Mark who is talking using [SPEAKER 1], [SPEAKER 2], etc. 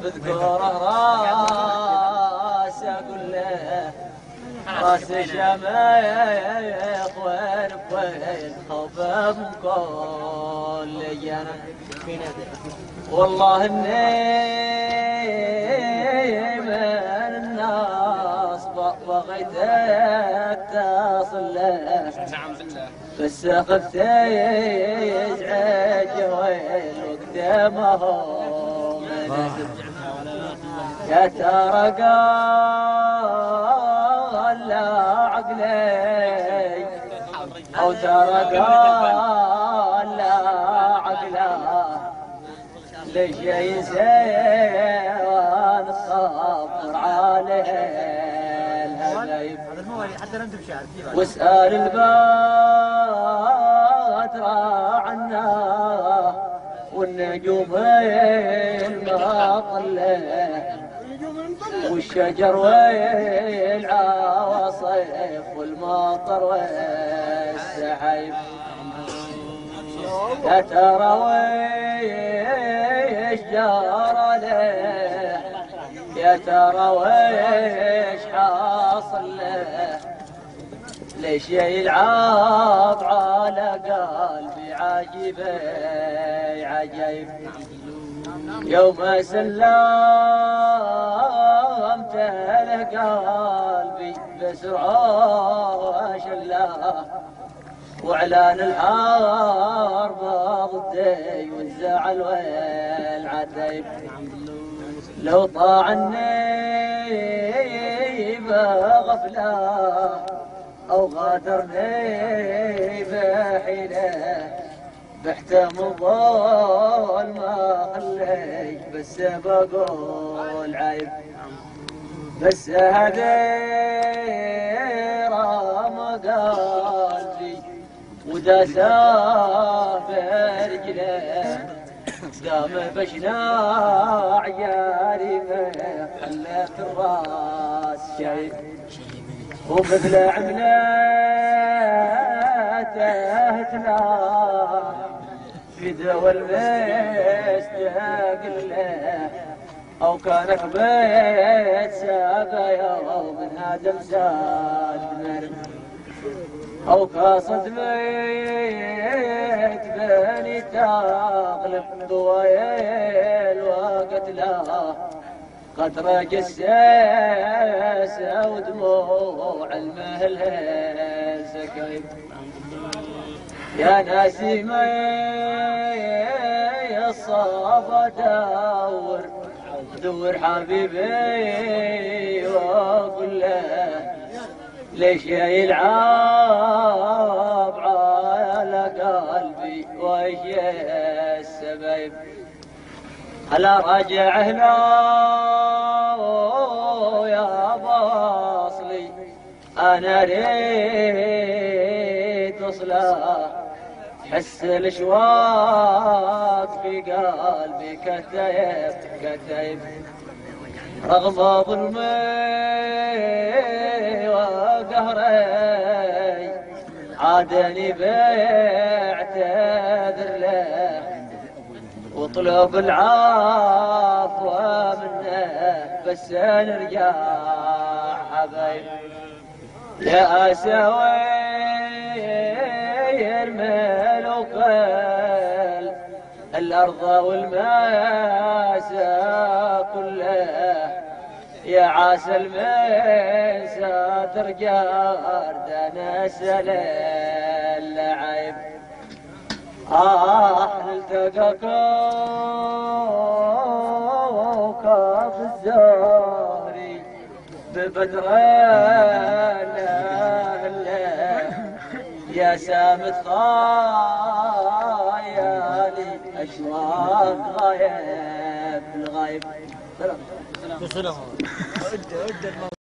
[SPEAKER 1] بذكره راس اقول له راس شميخ وين بوين خوفه من كل جنة والله اني من الناس بغيت اتصل له بس خفت يزعج وين وقت ما هو يا ترى قال لا عقلي أو ترى قال لا عقله ليش ينسى نصبر عليه الهبيب واسأل البدر عنا والنجوم المطلة والشجر والعواصف والمطر والسحيب يا ترى ويش جرى له يا ترى ويش حاصل له ليش يلعب على قلبي عجيبه عجيب يوم سلمت له قلبي بسرعة شلاه واعلان الحرب ضدي والزعل والعتيب لو طاعني بغفله او غادرني بحيله بحتمل ضل ما خليت بس بقول عيب بس هديره ما قلبي ودا سافر رجله دام بشناع جاربه خلت الراس شيب ومثل عملاته تلام في دول مستقل له او كانك بيت سابا يوم هذا مساد مرم او قاصد بيت بني تغلب ضويل وقتله قطرة جساسة ودموع المهل سكيب يا ناسي ما الصافة دور حبيبي وقل له ليش يلعب على قلبي ويش السبيب هلا راجعه لا يا باصلي انا ريت وصله حس الاشواق في قلبي كتيب كتيب رغم ظلمي وقهري عادني بعتذر له وطلب العفو منه بس نرجع حبايب يا اساوير ملوك الارض والماسة كلها يا عسى المنسى ترجع اردنا اللعيب نلتقى كوكب الزهري ببدر يا سامت خيالي اشواق غايب الغايب. سلام.